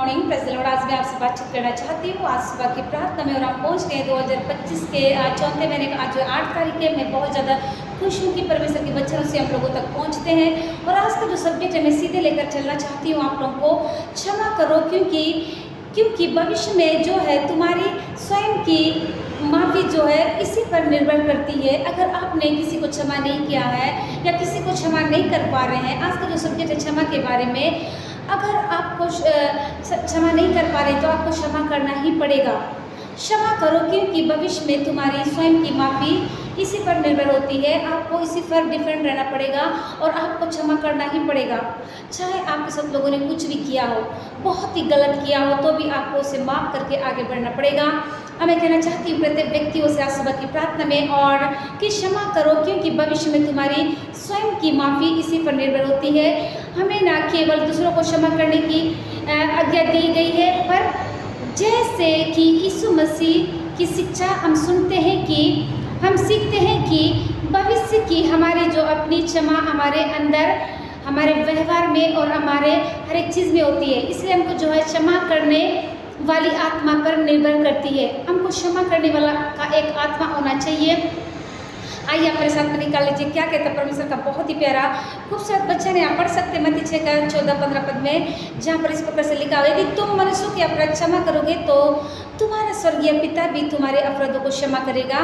Morning praise the Lord. आज मैं आपसे बातचीत करना चाहती हूँ आज सुबह की प्रार्थना में, और हम पहुँच गए 2025 के चौथे महीने का आज 8 तारीख है। मैं बहुत ज़्यादा खुश हूँ कि परमेश्वर के वचनों से हम लोगों तक पहुँचते हैं। और आज का जो सब्जेक्ट है मैं सीधे लेकर चलना चाहती हूँ आप लोगों को, क्षमा करो क्योंकि भविष्य में जो है तुम्हारी स्वयं की माफ़ी जो है इसी पर निर्भर करती है। अगर आपने किसी को क्षमा नहीं किया है या किसी को क्षमा नहीं कर पा रहे हैं, आज का जो सब्जेक्ट है क्षमा के बारे में, अगर आपको क्षमा नहीं कर पा रहे तो आपको क्षमा करना ही पड़ेगा। क्षमा करो क्योंकि भविष्य में तुम्हारी स्वयं की माफ़ी इसी पर निर्भर होती है। आपको इसी पर डिफरेंट रहना पड़ेगा और आपको क्षमा करना ही पड़ेगा। चाहे आपके सब लोगों ने कुछ भी किया हो, बहुत ही गलत किया हो, तो भी आपको उसे माफ़ करके आगे बढ़ना पड़ेगा। मैं कहना चाहती हूँ प्रत्येक व्यक्तियों से आज सुबह की प्रार्थना में, और कि क्षमा करो क्योंकि भविष्य में तुम्हारी स्वयं की माफ़ी इसी पर निर्भर होती है। हमें ना केवल दूसरों को क्षमा करने की आज्ञा दी गई है, पर जैसे कि यीशु मसीह की शिक्षा हम सुनते हैं कि हम सीखते हैं कि भविष्य की हमारी जो अपनी क्षमा हमारे अंदर, हमारे व्यवहार में और हमारे हर एक चीज़ में होती है। इसलिए हमको जो है क्षमा करने वाली आत्मा पर निर्भर करती है। हमको क्षमा करने वाला का एक आत्मा होना चाहिए। आइए आप मेरे साथ में निकाल लीजिए क्या कहता है परमेश्वर का बहुत ही प्यारा खूबसूरत वचन है। आप पढ़ सकते हैं मत्ती 6 का 14-15 पद में, जहाँ पर इस प्रकार से लिखा हुआ है कि तुम मनुष्यों के अपराध क्षमा करोगे तो तुम्हारा स्वर्गीय पिता भी तुम्हारे अपराधों को क्षमा करेगा,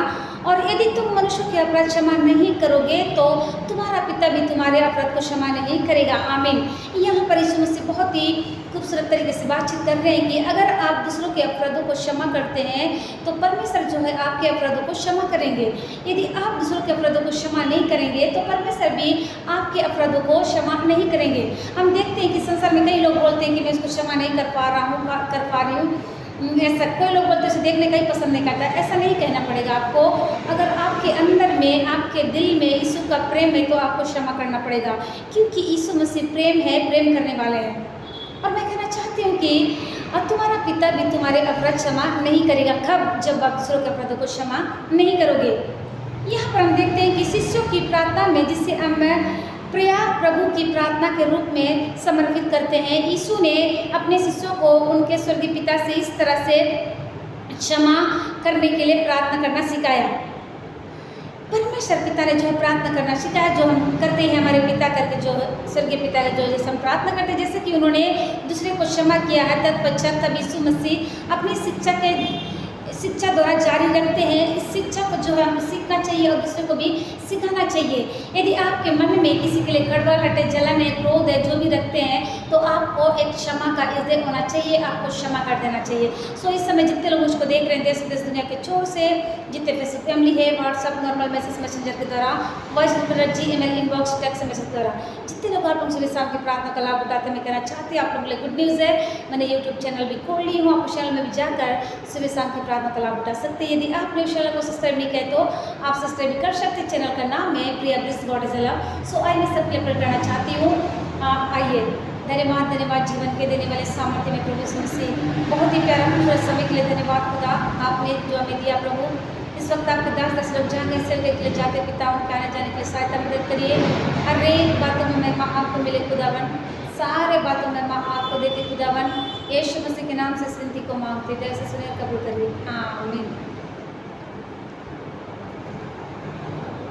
और यदि तुम मनुष्यों के अपराध क्षमा नहीं करोगे तो तुम्हारा पिता भी तुम्हारे अपराध को क्षमा नहीं करेगा। आमीन। यहाँ पर यीशु मसीह बहुत ही खूबसूरत तरीके से बातचीत कर रहे हैं कि अगर आप दूसरों के अपराधों को क्षमा करते हैं तो परमेश्वर जो है आपके अपराधों को क्षमा करेंगे। यदि आप दूसरों के अपराधों को क्षमा नहीं करेंगे तो परमेश्वर भी आपके अपराधों को क्षमा नहीं करेंगे। हम देखते हैं कि संसार में कई लोग बोलते हैं कि मैं इसको क्षमा नहीं कर पा रही हूँ। ऐसा कोई लोग बोलते उसे देखने का ही पसंद नहीं करता। ऐसा नहीं कहना पड़ेगा आपको। अगर आपके अंदर में, आपके दिल में यीशु का प्रेम है तो आपको क्षमा करना पड़ेगा, क्योंकि यीशु मसीह प्रेम है, प्रेम करने वाले हैं। और मैं कहना चाहती हूँ कि तुम्हारा पिता भी तुम्हारे अपराध क्षमा नहीं करेगा। कब? जब आप दूसरों के अपराधों को क्षमा नहीं करोगे। यहाँ पर हम देखते हैं कि शिष्यों की प्रार्थना में, जिसे हम प्रिया प्रभु की प्रार्थना के रूप में समर्पित करते हैं, यीशु ने अपने शिष्यों को उनके स्वर्गीय पिता से इस तरह से क्षमा करने के लिए प्रार्थना करना सिखाया। परमेश्वर पिता ने जो है प्रार्थना करना सिखाया, जो हम करते हैं हमारे पिता करके, जो स्वर्गीय पिता का जो जैसे हम प्रार्थना करते हैं, जैसे कि उन्होंने दूसरे को क्षमा किया है, तत्पश्चात तब यीशु मसीह अपनी शिक्षा द्वारा जारी रखते हैं। इस शिक्षा को जो है हमको सीखना चाहिए और दूसरे को भी सिखाना चाहिए। यदि आपके मन में किसी के लिए कड़वाहट है, जलन है, क्रोध है, जो भी रखते हैं, तो आपको एक क्षमा का हृदय होना चाहिए, आपको क्षमा कर देना चाहिए। सो इस समय जितने लोग मुझको देख रहे हैं देश विदेश दुनिया के छोर से, जितने फेसबुक फैमिली है, व्हाट्सअप नॉर्मल मैसेज मैसेंजर के द्वारा, voice recorder, GML inbox text message द्वारा, जितने लोग आप लोग सुबह शाम की प्रार्थना का लाभ उठाते, मैं कहना चाहती हूँ आप लोगों के लिए गुड न्यूज़ है। मैंने यूट्यूब चैनल भी खोल ली हूँ। आप चैनल में भी जाकर सुबह शाम की प्रार्थना का लाभ उठा सकते हैं। यदि आपने उस चैनल को सब्सक्राइब नहीं किया तो आप सब्सक्राइब भी कर सकते हैं। चैनल का नाम है प्रिया ब्लिस गॉड इज लव। सो आई मैं सब क्लियर करना चाहती हूँ। आइए, धन्यवाद जीवन के देने वाले सामर्थ्य में प्रभु यीशु मसीह, बहुत ही प्यारा खूबसूरत समय के लिए धन्यवाद खुदा, आपने जो हमें दिया प्रभु। इस वक्त आपके 10 लोग जहाँ कहीं सेल के लिए जाते, पिता उनके आने जाने के लिए सहायता मदद करिए। हर एक बातों में मैं माँ आपको मिले खुदावन, सारे बातों में माँ आपको देते खुदावन। यीशु मसीह के नाम से इस विनती को मांगते, जैसे सुने कबूल करिए। आमीन।